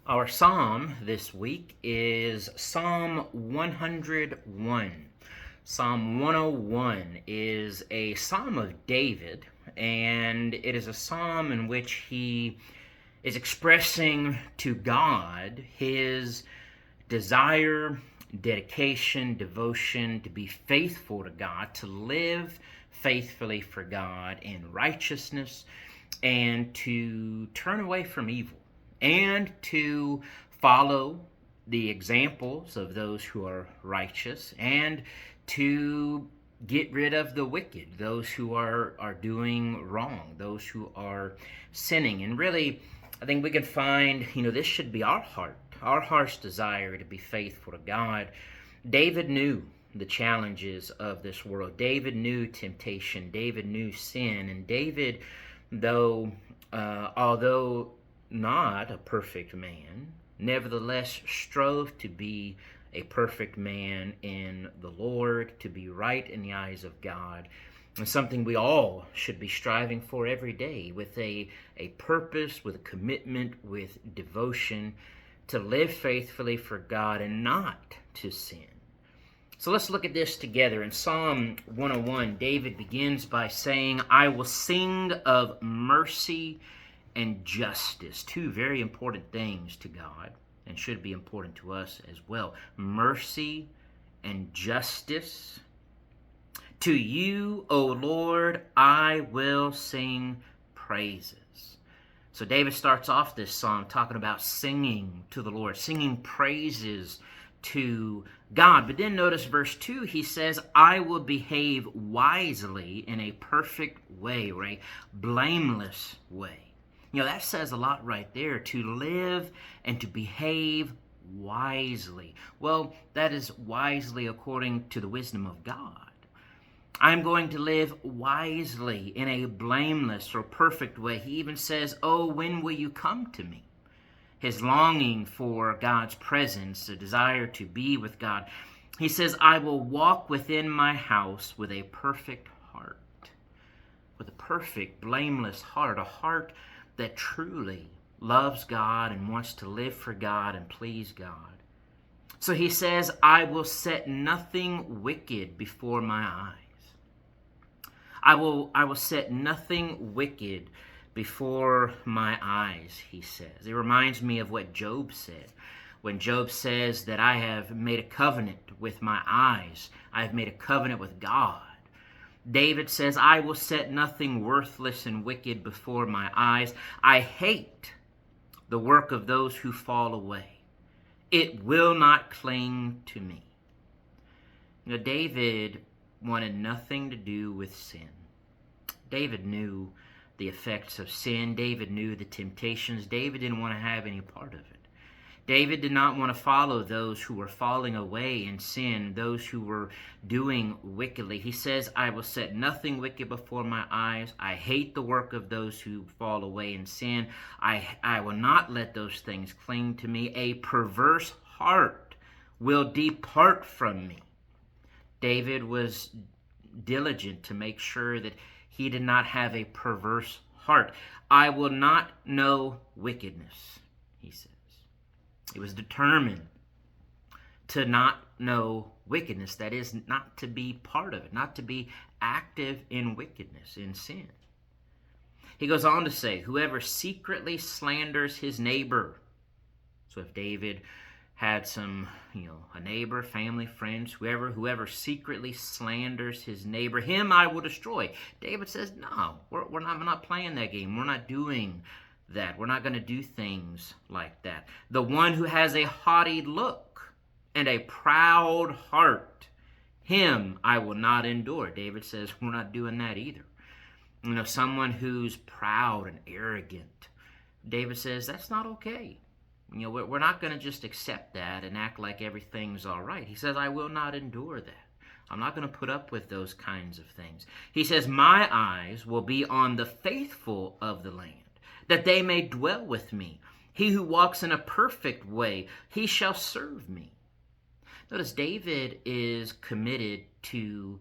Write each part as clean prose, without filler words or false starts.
Our psalm this week is Psalm 101. Psalm 101 is a psalm of David, and it is a psalm in which he is expressing to God his desire, dedication, devotion to be faithful to God, to live faithfully for God in righteousness, and to turn away from evil, and to follow the examples of those who are righteous, and to get rid of the wicked, those who are doing wrong, those who are sinning. And really, I think we can find, this should be our heart's desire to be faithful to God. David knew the challenges of this world. David knew temptation. David knew sin. And David, although not a perfect man, nevertheless strove to be a perfect man in the Lord, to be right in the eyes of God. And something we all should be striving for every day, with a purpose, with a commitment, with devotion, to live faithfully for God and not to sin. So let's look at this together. In Psalm 101, David begins by saying, "I will sing of mercy and justice," two very important things to God and should be important to us as well. Mercy and justice. "To you, O Lord, I will sing praises." So David starts off this psalm talking about singing to the Lord, singing praises to God. But then notice verse 2, he says, "I will behave wisely in a perfect way," or a blameless way. That says a lot right there, to live and to behave wisely. Well, that is wisely according to the wisdom of God. I'm going to live wisely in a blameless or perfect way. He even says, "Oh, when will you come to me?" His longing for God's presence, a desire to be with God. He says, "I will walk within my house with a perfect heart." With a perfect, blameless heart, a heart that truly loves God and wants to live for God and please God. So he says, "I will set nothing wicked before my eyes." I will set nothing wicked before my eyes, he says. It reminds me of what Job said. When Job says that I have made a covenant with my eyes, I have made a covenant with God. David says, "I will set nothing worthless and wicked before my eyes. I hate the work of those who fall away. It will not cling to me." David wanted nothing to do with sin. David knew the effects of sin. David knew the temptations. David didn't want to have any part of it. David did not want to follow those who were falling away in sin, those who were doing wickedly. He says, "I will set nothing wicked before my eyes. I hate the work of those who fall away in sin. I will not let those things cling to me. A perverse heart will depart from me." David was diligent to make sure that he did not have a perverse heart. "I will not know wickedness," he says. He was determined to not know wickedness. That is, not to be part of it, not to be active in wickedness, in sin. He goes on to say, "Whoever secretly slanders his neighbor." So if David had some, a neighbor, family, friends, whoever secretly slanders his neighbor, him I will destroy. David says, no, we're not playing that game. We're not doing that. We're not going to do things like that. "The one who has a haughty look and a proud heart, him I will not endure." David says we're not doing that either. Someone who's proud and arrogant. David says that's not okay. We're not going to just accept that and act like everything's all right. He says, "I will not endure that. I'm not going to put up with those kinds of things." He says, "My eyes will be on the faithful of the land, that they may dwell with me. He who walks in a perfect way, he shall serve me." Notice David is committed to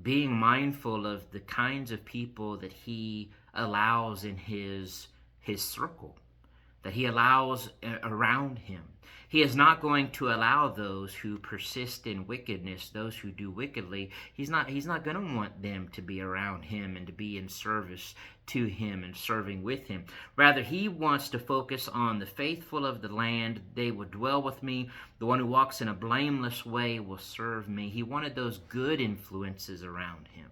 being mindful of the kinds of people that he allows in his circle. that he allows around him. He is not going to allow those who persist in wickedness, those who do wickedly. He's not going to want them to be around him and to be in service to him and serving with him. Rather, he wants to focus on the faithful of the land. They will dwell with me. The one who walks in a blameless way will serve me. He wanted those good influences around him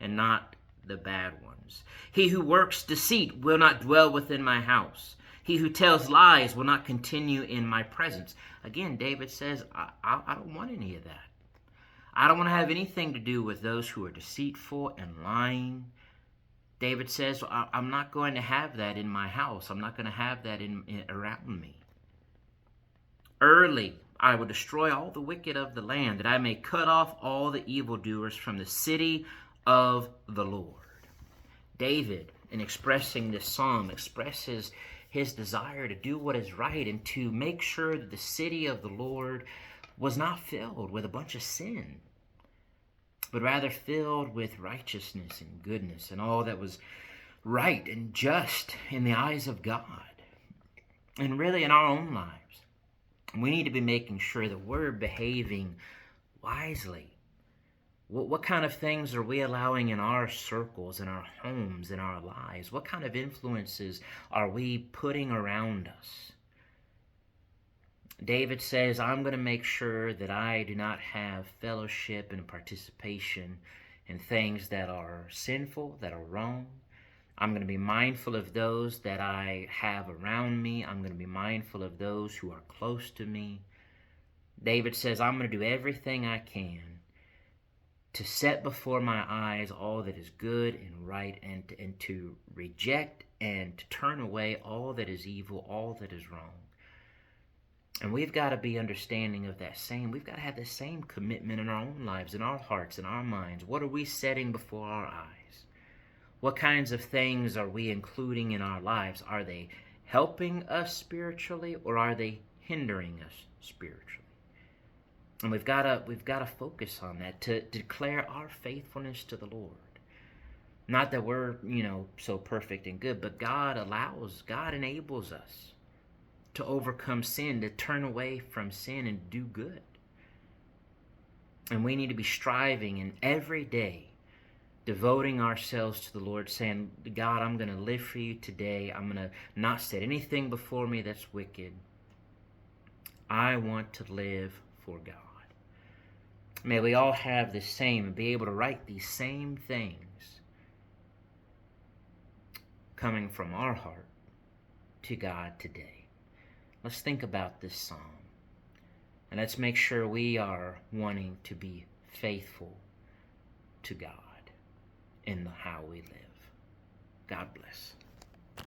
and not the bad ones. He who works deceit will not dwell within my house. He who tells lies will not continue in my presence. Again, David says, I don't want any of that. I don't want to have anything to do with those who are deceitful and lying. David says, I'm not going to have that in my house. I'm not going to have that around me. Early I will destroy all the wicked of the land, that I may cut off all the evildoers from the city of the Lord. David, in expressing this psalm, expresses his desire to do what is right and to make sure that the city of the Lord was not filled with a bunch of sin, but rather filled with righteousness and goodness and all that was right and just in the eyes of God. And really in our own lives, we need to be making sure that we're behaving wisely. What kind of things are we allowing in our circles, in our homes, in our lives? What kind of influences are we putting around us? David says, I'm going to make sure that I do not have fellowship and participation in things that are sinful, that are wrong. I'm going to be mindful of those that I have around me. I'm going to be mindful of those who are close to me. David says, I'm going to do everything I can to set before my eyes all that is good and right, and to reject and to turn away all that is evil, all that is wrong. And we've got to be understanding of that same. We've got to have the same commitment in our own lives, in our hearts, in our minds. What are we setting before our eyes? What kinds of things are we including in our lives? Are they helping us spiritually, or are they hindering us spiritually? And we've got to focus on that, to declare our faithfulness to the Lord. Not that we're, so perfect and good, but God enables us to overcome sin, to turn away from sin and do good. And we need to be striving in every day, devoting ourselves to the Lord, saying, God, I'm going to live for you today. I'm going to not set anything before me that's wicked. I want to live for God. May we all have the same and be able to write these same things coming from our heart to God today. Let's think about this psalm, and let's make sure we are wanting to be faithful to God in how we live. God bless.